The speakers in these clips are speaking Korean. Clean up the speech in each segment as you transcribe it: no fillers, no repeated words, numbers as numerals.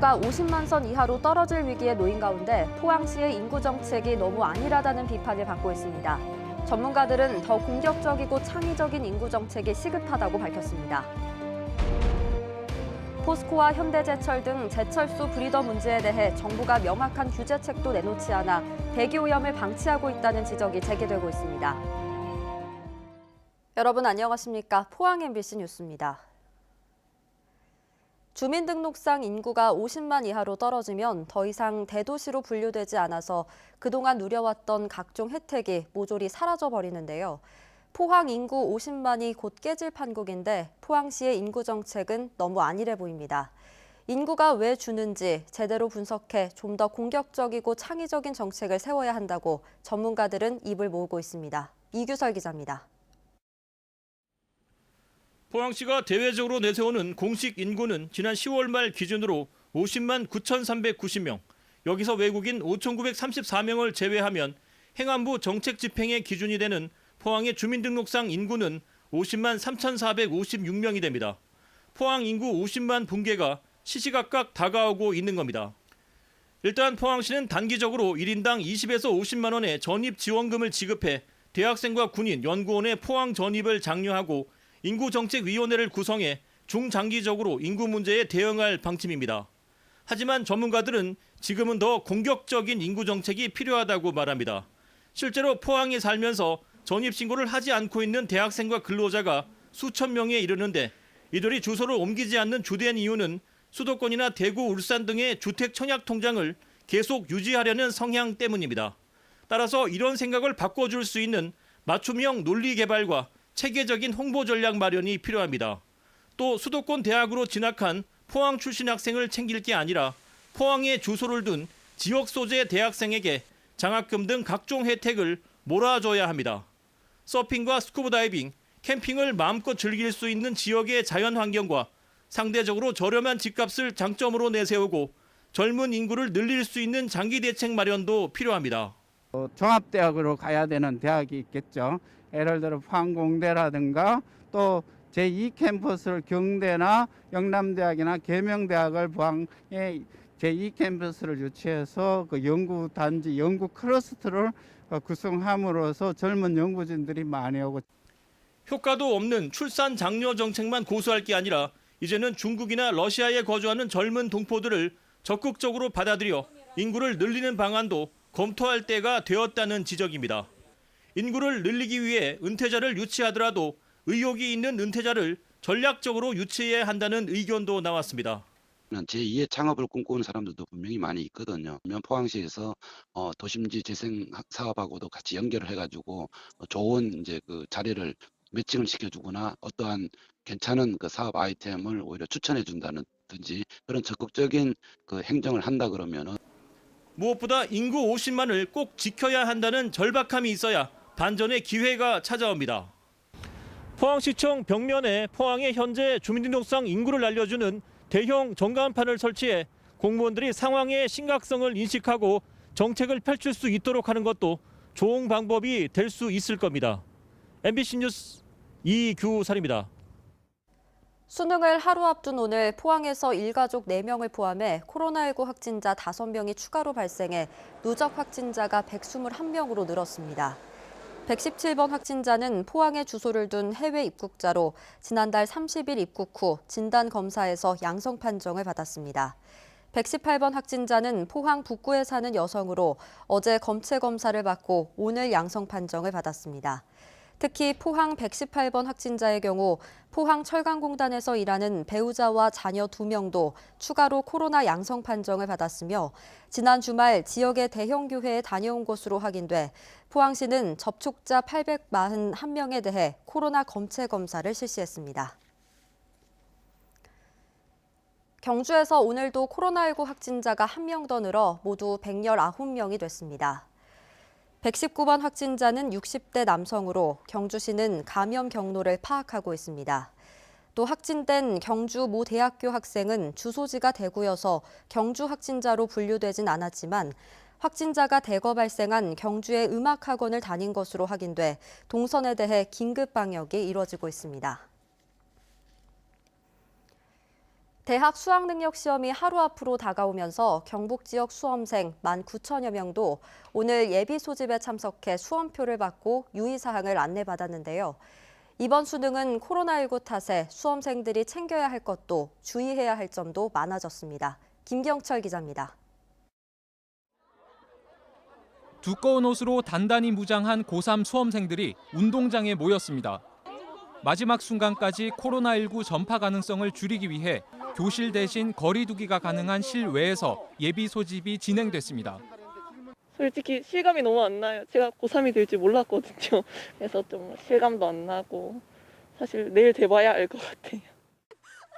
인구가 50만 선 이하로 떨어질 위기에 놓인 가운데 포항시의 인구 정책이 너무 안일하다는 비판을 받고 있습니다. 전문가들은 더 공격적이고 창의적인 인구 정책이 시급하다고 밝혔습니다. 포스코와 현대제철 등 제철소 브리더 문제에 대해 정부가 명확한 규제책도 내놓지 않아 대기오염을 방치하고 있다는 지적이 제기되고 있습니다. 여러분 안녕하십니까? 포항 MBC 뉴스입니다. 주민등록상 인구가 50만 이하로 떨어지면 더 이상 대도시로 분류되지 않아서 그동안 누려왔던 각종 혜택이 모조리 사라져버리는데요. 포항 인구 50만이 곧 깨질 판국인데 포항시의 인구 정책은 너무 안일해 보입니다. 인구가 왜 주는지 제대로 분석해 좀 더 공격적이고 창의적인 정책을 세워야 한다고 전문가들은 입을 모으고 있습니다. 이규설 기자입니다. 포항시가 대외적으로 내세우는 공식 인구는 지난 10월 말 기준으로 50만 9,390명, 여기서 외국인 5,934명을 제외하면 행안부 정책 집행의 기준이 되는 포항의 주민등록상 인구는 50만 3,456명이 됩니다. 포항 인구 50만 붕괴가 시시각각 다가오고 있는 겁니다. 일단 포항시는 단기적으로 1인당 20에서 50만 원의 전입 지원금을 지급해 대학생과 군인, 연구원의 포항 전입을 장려하고 인구정책위원회를 구성해 중장기적으로 인구 문제에 대응할 방침입니다. 하지만 전문가들은 지금은 더 공격적인 인구정책이 필요하다고 말합니다. 실제로 포항에 살면서 전입신고를 하지 않고 있는 대학생과 근로자가 수천 명에 이르는데 이들이 주소를 옮기지 않는 주된 이유는 수도권이나 대구, 울산 등의 주택 청약 통장을 계속 유지하려는 성향 때문입니다. 따라서 이런 생각을 바꿔줄 수 있는 맞춤형 논리 개발과 체계적인 홍보 전략 마련이 필요합니다. 또 수도권 대학으로 진학한 포항 출신 학생을 챙길 게 아니라 포항에 주소를 둔 지역 소재 대학생에게 장학금 등 각종 혜택을 몰아줘야 합니다. 서핑과 스쿠버 다이빙, 캠핑을 마음껏 즐길 수 있는 지역의 자연 환경과 상대적으로 저렴한 집값을 장점으로 내세우고 젊은 인구를 늘릴 수 있는 장기 대책 마련도 필요합니다. 종합대학으로 가야 되는 대학이 있겠죠. 예를 들어 포항공대라든가 또 제2캠퍼스를 경대나 영남대학이나 계명대학을 포항에 제2캠퍼스를 유치해서 그 연구단지, 연구 클러스터를 구성함으로써 젊은 연구진들이 많이 오고 효과도 없는 출산 장려 정책만 고수할 게 아니라 이제는 중국이나 러시아에 거주하는 젊은 동포들을 적극적으로 받아들여 인구를 늘리는 방안도 검토할 때가 되었다는 지적입니다. 인구를 늘리기 위해 은퇴자를 유치하더라도 의욕이 있는 은퇴자를 전략적으로 유치해야 한다는 의견도 나왔습니다. 제2의 창업을 꿈꾸는 사람들도 분명히 많이 있거든요. 포항시에서 도심지 재생 사업하고도 같이 연결을 해가지고 좋은 이제 그 자리를 매칭을 시켜주거나 어떠한 괜찮은 그 사업 아이템을 오히려 추천해 준다든지 그런 적극적인 그 행정을 한다 그러면은 무엇보다 인구 50만을 꼭 지켜야 한다는 절박함이 있어야 반전의 기회가 찾아옵니다. 포항시청 벽면에 포항의 현재 주민등록상 인구를 알려주는 대형 전광판을 설치해 공무원들이 상황의 심각성을 인식하고 정책을 펼칠 수 있도록 하는 것도 좋은 방법이 될 수 있을 겁니다. MBC 뉴스 이규살입니다. 수능을 하루 앞둔 오늘 포항에서 일가족 4명을 포함해 코로나19 확진자 5명이 추가로 발생해 누적 확진자가 121명으로 늘었습니다. 117번 확진자는 포항에 주소를 둔 해외 입국자로 지난달 30일 입국 후 진단검사에서 양성 판정을 받았습니다. 118번 확진자는 포항 북구에 사는 여성으로 어제 검체 검사를 받고 오늘 양성 판정을 받았습니다. 특히 포항 118번 확진자의 경우 포항철강공단에서 일하는 배우자와 자녀 2명도 추가로 코로나 양성 판정을 받았으며 지난 주말 지역의 대형 교회에 다녀온 것으로 확인돼 포항시는 접촉자 841명에 대해 코로나 검체 검사를 실시했습니다. 경주에서 오늘도 코로나19 확진자가 1명 더 늘어 모두 119명이 됐습니다. 119번 확진자는 60대 남성으로 경주시는 감염 경로를 파악하고 있습니다. 또 확진된 경주 모 대학교 학생은 주소지가 대구여서 경주 확진자로 분류되진 않았지만 확진자가 대거 발생한 경주의 음악학원을 다닌 것으로 확인돼 동선에 대해 긴급 방역이 이뤄지고 있습니다. 대학 수학능력시험이 하루 앞으로 다가오면서 경북 지역 수험생 19,000여 명도 오늘 예비 소집에 참석해 수험표를 받고 유의사항을 안내받았는데요. 이번 수능은 코로나19 탓에 수험생들이 챙겨야 할 것도 주의해야 할 점도 많아졌습니다. 김경철 기자입니다. 두꺼운 옷으로 단단히 무장한 고3 수험생들이 운동장에 모였습니다. 마지막 순간까지 코로나19 전파 가능성을 줄이기 위해 교실 대신 거리 두기가 가능한 실외에서 예비 소집이 진행됐습니다. 솔직히 실감이 너무 안 나요. 제가 고3이 될 줄 몰랐거든요. 그래서 좀 실감도 안 나고 사실 내일 돼봐야 알 것 같아요.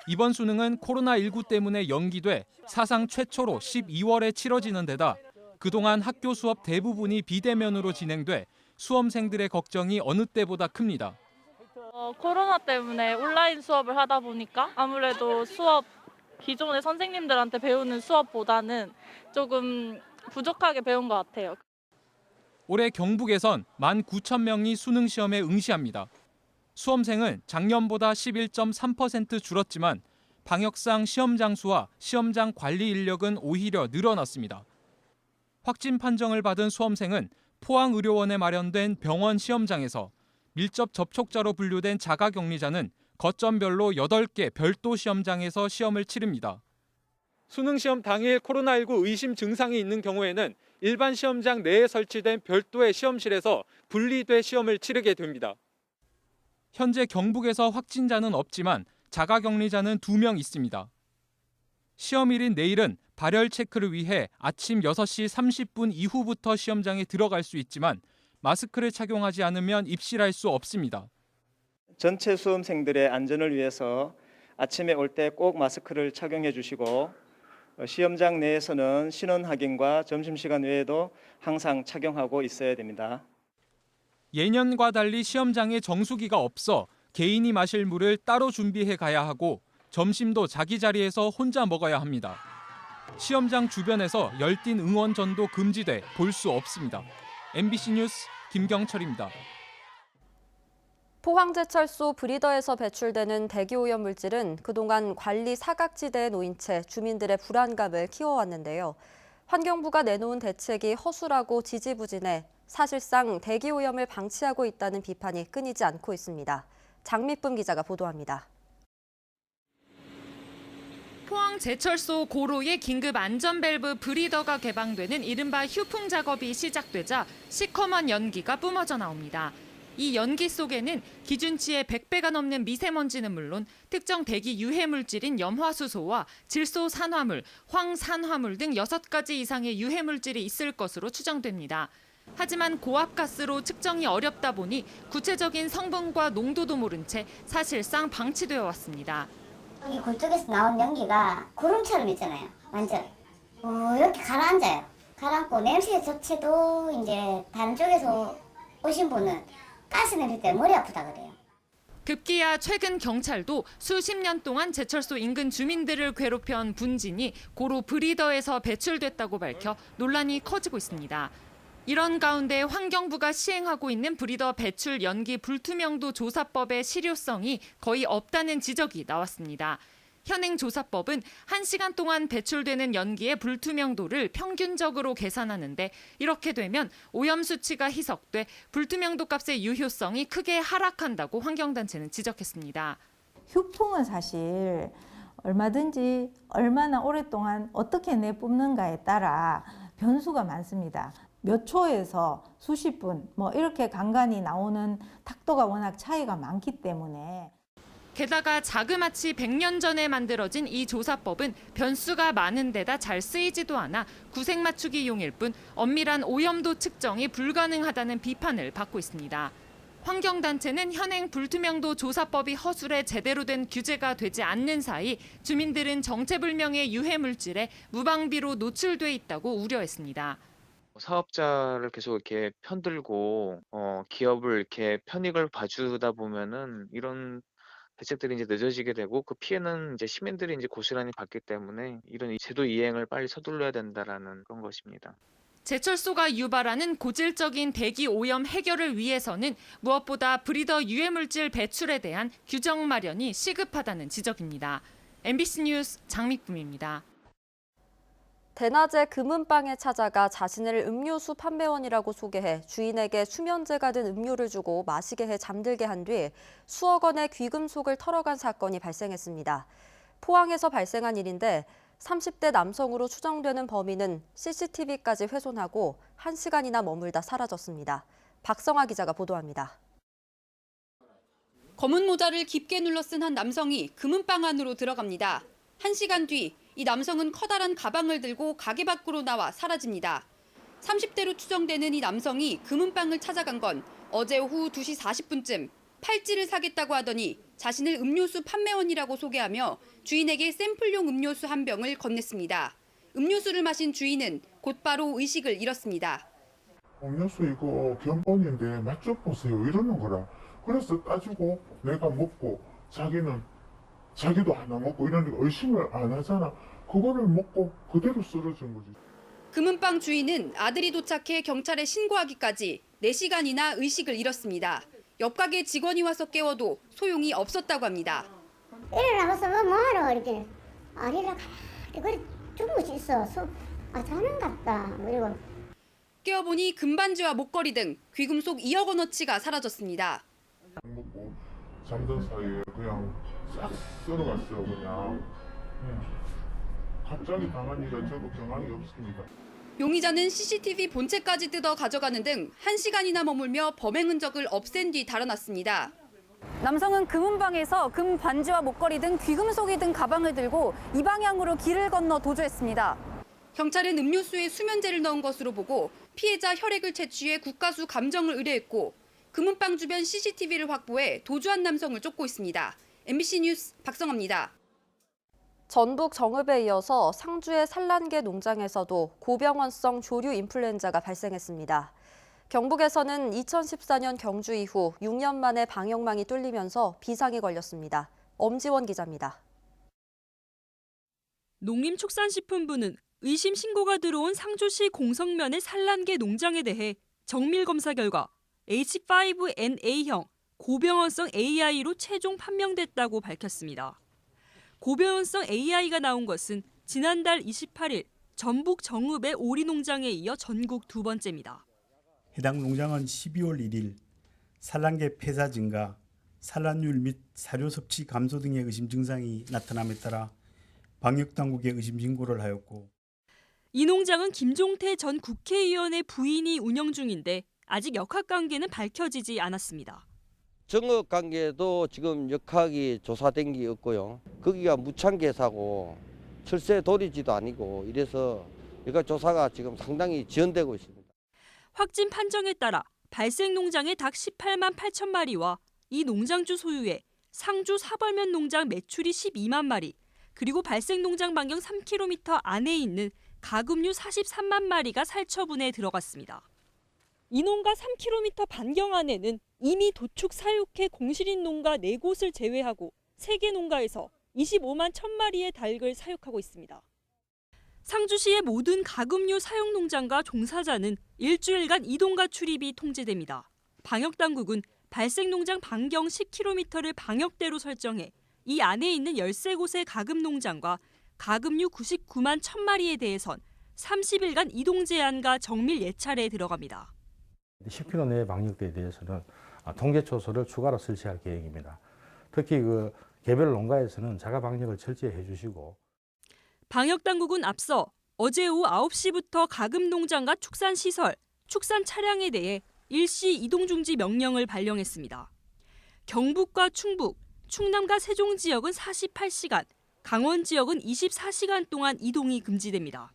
이번 수능은 코로나19 때문에 연기돼 사상 최초로 12월에 치러지는 데다 그동안 학교 수업 대부분이 비대면으로 진행돼 수험생들의 걱정이 어느 때보다 큽니다. 코로나 때문에 온라인 수업을 하다 보니까 아무래도 기존의 선생님들한테 배우는 수업보다는 조금 부족하게 배운 것 같아요. 올해 경북에선 19,000명이 수능 시험에 응시합니다. 수험생은 작년보다 11.3% 줄었지만 방역상 시험 장수와 시험장 관리 인력은 오히려 늘어났습니다. 확진 판정을 받은 수험생은 포항의료원에 마련된 병원 시험장에서 밀접 접촉자로 분류된 자가격리자는 거점별로 8개 별도 시험장에서 시험을 치릅니다. 수능 시험 당일 코로나19 의심 증상이 있는 경우에는 일반 시험장 내에 설치된 별도의 시험실에서 분리돼 시험을 치르게 됩니다. 현재 경북에서 확진자는 없지만 자가격리자는 2명 있습니다. 시험일인 내일은 발열 체크를 위해 아침 6시 30분 이후부터 시험장에 들어갈 수 있지만 마스크를 착용하지 않으면 입실할 수 없습니다. 전체 수험생들의 안전을 위해서 아침에 올 때 꼭 마스크를 착용해 주시고 시험장 내에서는 신원 확인과 점심시간 외에도 항상 착용하고 있어야 됩니다. 예년과 달리 시험장에 정수기가 없어 개인이 마실 물을 따로 준비해 가야 하고 점심도 자기 자리에서 혼자 먹어야 합니다. 시험장 주변에서 열띤 응원전도 금지돼 볼 수 없습니다. MBC 뉴스 김경철입니다. 포항제철소 브리더에서 배출되는 대기오염 물질은 그동안 관리 사각지대에 놓인 채 주민들의 불안감을 키워왔는데요. 환경부가 내놓은 대책이 허술하고 지지부진해 사실상 대기오염을 방치하고 있다는 비판이 끊이지 않고 있습니다. 장미쁨 기자가 보도합니다. 포항제철소 고로의 긴급 안전밸브 브리더가 개방되는 이른바 휴풍 작업이 시작되자 시커먼 연기가 뿜어져 나옵니다. 이 연기 속에는 기준치의 100배가 넘는 미세먼지는 물론 특정 대기 유해 물질인 염화수소와 질소산화물, 황산화물 등 6가지 이상의 유해 물질이 있을 것으로 추정됩니다. 하지만 고압가스로 측정이 어렵다 보니 구체적인 성분과 농도도 모른 채 사실상 방치되어 왔습니다. 이 굴뚝에서 나온 연기가 구름처럼 있잖아요. 완전 이렇게 가라앉아요. 가라앉고 냄새 자체도 이제 다른 쪽에서 오신 분은 가스 냄새 때문에 머리 아프다 그래요. 급기야 최근 경찰도 수십 년 동안 제철소 인근 주민들을 괴롭혀온 분진이 고로 브리더에서 배출됐다고 밝혀 논란이 커지고 있습니다. 이런 가운데 환경부가 시행하고 있는 브리더 배출 연기 불투명도 조사법의 실효성이 거의 없다는 지적이 나왔습니다. 현행 조사법은 1시간 동안 배출되는 연기의 불투명도를 평균적으로 계산하는데 이렇게 되면 오염 수치가 희석돼 불투명도 값의 유효성이 크게 하락한다고 환경단체는 지적했습니다. 휴풍은 사실 얼마든지 얼마나 오랫동안 어떻게 내뿜는가에 따라 변수가 많습니다. 몇 초에서 수십 분 이렇게 간간히 나오는 탁도가 워낙 차이가 많기 때문에 게다가 자그마치 100년 전에 만들어진 이 조사법은 변수가 많은 데다 잘 쓰이지도 않아 구색 맞추기용일 뿐 엄밀한 오염도 측정이 불가능하다는 비판을 받고 있습니다. 환경단체는 현행 불투명도 조사법이 허술해 제대로 된 규제가 되지 않는 사이 주민들은 정체불명의 유해 물질에 무방비로 노출돼 있다고 우려했습니다. 사업자를 계속 이렇게 편들고 기업을 이렇게 편익을 봐주다 보면은 이런 대책들이 이제 늦어지게 되고 그 피해는 이제 시민들이 이제 고스란히 받기 때문에 이런 제도 이행을 빨리 서둘러야 된다라는 그런 것입니다. 제철소가 유발하는 고질적인 대기 오염 해결을 위해서는 무엇보다 브리더 유해물질 배출에 대한 규정 마련이 시급하다는 지적입니다. MBC 뉴스 장미쁨입니다. 대낮에 금은방에 찾아가 자신을 음료수 판매원이라고 소개해 주인에게 수면제가 든 음료를 주고 마시게 해 잠들게 한 뒤 수억 원의 귀금속을 털어간 사건이 발생했습니다. 포항에서 발생한 일인데 30대 남성으로 추정되는 범인은 CCTV까지 훼손하고 1시간이나 머물다 사라졌습니다. 박성아 기자가 보도합니다. 검은 모자를 깊게 눌러쓴 한 남성이 금은방 안으로 들어갑니다. 1시간 뒤 이 남성은 커다란 가방을 들고 가게 밖으로 나와 사라집니다. 30대로 추정되는 이 남성이 금은방을 찾아간 건 어제 오후 2시 40분쯤 팔찌를 사겠다고 하더니 자신을 음료수 판매원이라고 소개하며 주인에게 샘플용 음료수 한 병을 건넸습니다. 음료수를 마신 주인은 곧바로 의식을 잃었습니다. 음료수 이거 견본인데 맛 좀 보세요 이러는 거라. 그래서 따지고 내가 먹고 자기도 하나 먹고 이러니까 의심을 안 하잖아. 그거를 먹고 그대로 쓰러진 거지. 금은방 주인은 아들이 도착해 경찰에 신고하기까지 4시간이나 의식을 잃었습니다. 옆 가게 직원이 와서 깨워도 소용이 없었다고 합니다. 일어나서 뭐하러 이렇게 아리랑 그래 주무시 있어. 자는 같다. 그리고 깨어보니 금반지와 목걸이 등 귀금속 2억 원어치가 사라졌습니다. 먹고 잠든 사이에 그냥 싹 썰어갔어요. 그냥 갑자기 당한 일에 저도 경황이 없습니다. 용의자는 CCTV 본체까지 뜯어 가져가는 등 1시간이나 머물며 범행 흔적을 없앤 뒤 달아났습니다. 남성은 금은방에서 금 반지와 목걸이 등 귀금속이 든 가방을 들고 이 방향으로 길을 건너 도주했습니다. 경찰은 음료수에 수면제를 넣은 것으로 보고 피해자 혈액을 채취해 국가수 감정을 의뢰했고 금은방 주변 CCTV를 확보해 도주한 남성을 쫓고 있습니다. MBC 뉴스 박성아입니다. 전북 정읍에 이어서 상주의 산란계 농장에서도 고병원성 조류 인플루엔자가 발생했습니다. 경북에서는 2014년 경주 이후 6년 만에 방역망이 뚫리면서 비상이 걸렸습니다. 엄지원 기자입니다. 농림축산식품부는 의심 신고가 들어온 상주시 공성면의 산란계 농장에 대해 정밀 검사 결과 H5N8형 고병원성 AI로 최종 판명됐다고 밝혔습니다. 고병원성 AI가 나온 것은 지난달 28일 전북 정읍의 오리 농장에 이어 전국 두 번째입니다. 해당 농장은 12월 1일 산란계 폐사 증가, 산란율 및 사료 섭취 감소 등의 의심 증상이 나타남에 따라 방역당국에 의심 신고를 하였고 이 농장은 김종태 전 국회의원의 부인이 운영 중인데 아직 역학관계는 밝혀지지 않았습니다. 정읍 관계도 지금 역학이 조사된 게 없고요. 거기가 무창개사고 철새 도리지도 아니고 이래서 역학 조사가 지금 상당히 지연되고 있습니다. 확진 판정에 따라 발생 농장의 닭 18만 8천 마리와 이 농장주 소유의 상주 사벌면 농장 매출이 12만 마리, 그리고 발생 농장 반경 3km 안에 있는 가금류 43만 마리가 살처분에 들어갔습니다. 이 농가 3km 반경 안에는 이미 도축 사육해 공실인 농가 4곳을 제외하고 3개 농가에서 25만 1,000마리의 닭을 사육하고 있습니다. 상주시의 모든 가금류 사육 농장과 종사자는 일주일간 이동과 출입이 통제됩니다. 방역당국은 발생 농장 반경 10km를 방역대로 설정해 이 안에 있는 13곳의 가금 농장과 가금류 99만 1,000마리에 대해선 30일간 이동 제한과 정밀 예찰에 들어갑니다. 10km 내 방역대에 대해서는 통제초소를 추가로 설치할 계획입니다. 특히 개별 농가에서는 자가 방역을 철저히 해주시고. 방역당국은 앞서 어제 오후 9시부터 가금 농장과 축산시설, 축산 차량에 대해 일시 이동 중지 명령을 발령했습니다. 경북과 충북, 충남과 세종 지역은 48시간, 강원 지역은 24시간 동안 이동이 금지됩니다.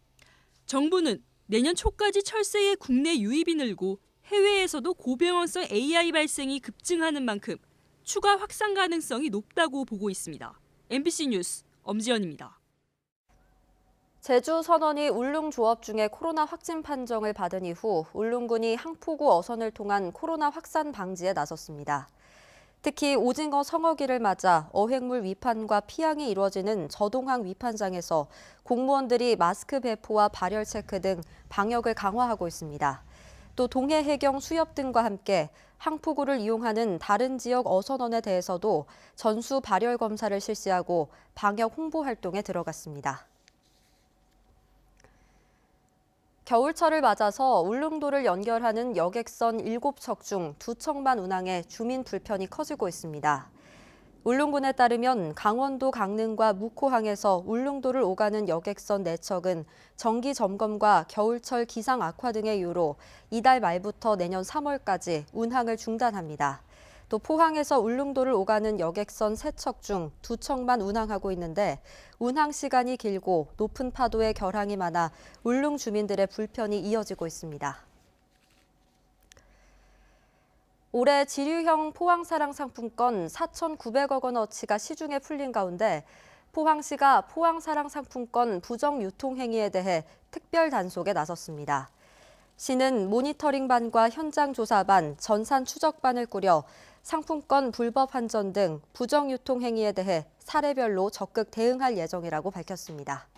정부는 내년 초까지 철새의 국내 유입이 늘고 해외에서도 고병원성 AI 발생이 급증하는 만큼 추가 확산 가능성이 높다고 보고 있습니다. MBC 뉴스 엄지연입니다. 제주 선원이 울릉 조업 중에 코로나 확진 판정을 받은 이후 울릉군이 항포구 어선을 통한 코로나 확산 방지에 나섰습니다. 특히 오징어 성어기를 맞아 어획물 위판과 피항이 이루어지는 저동항 위판장에서 공무원들이 마스크 배포와 발열 체크 등 방역을 강화하고 있습니다. 또 동해해경 수협 등과 함께 항포구를 이용하는 다른 지역 어선원에 대해서도 전수 발열 검사를 실시하고 방역 홍보 활동에 들어갔습니다. 겨울철을 맞아서 울릉도를 연결하는 여객선 7척 중 2척만 운항해 주민 불편이 커지고 있습니다. 울릉군에 따르면 강원도 강릉과 묵호항에서 울릉도를 오가는 여객선 4척은 정기 점검과 겨울철 기상 악화 등의 이유로 이달 말부터 내년 3월까지 운항을 중단합니다. 또 포항에서 울릉도를 오가는 여객선 3척 중 2척만 운항하고 있는데 운항 시간이 길고 높은 파도에 결항이 많아 울릉 주민들의 불편이 이어지고 있습니다. 올해 지류형 포항사랑 상품권 4,900억 원어치가 시중에 풀린 가운데 포항시가 포항사랑 상품권 부정 유통 행위에 대해 특별 단속에 나섰습니다. 시는 모니터링반과 현장조사반, 전산 추적반을 꾸려 상품권 불법 환전 등 부정 유통 행위에 대해 사례별로 적극 대응할 예정이라고 밝혔습니다.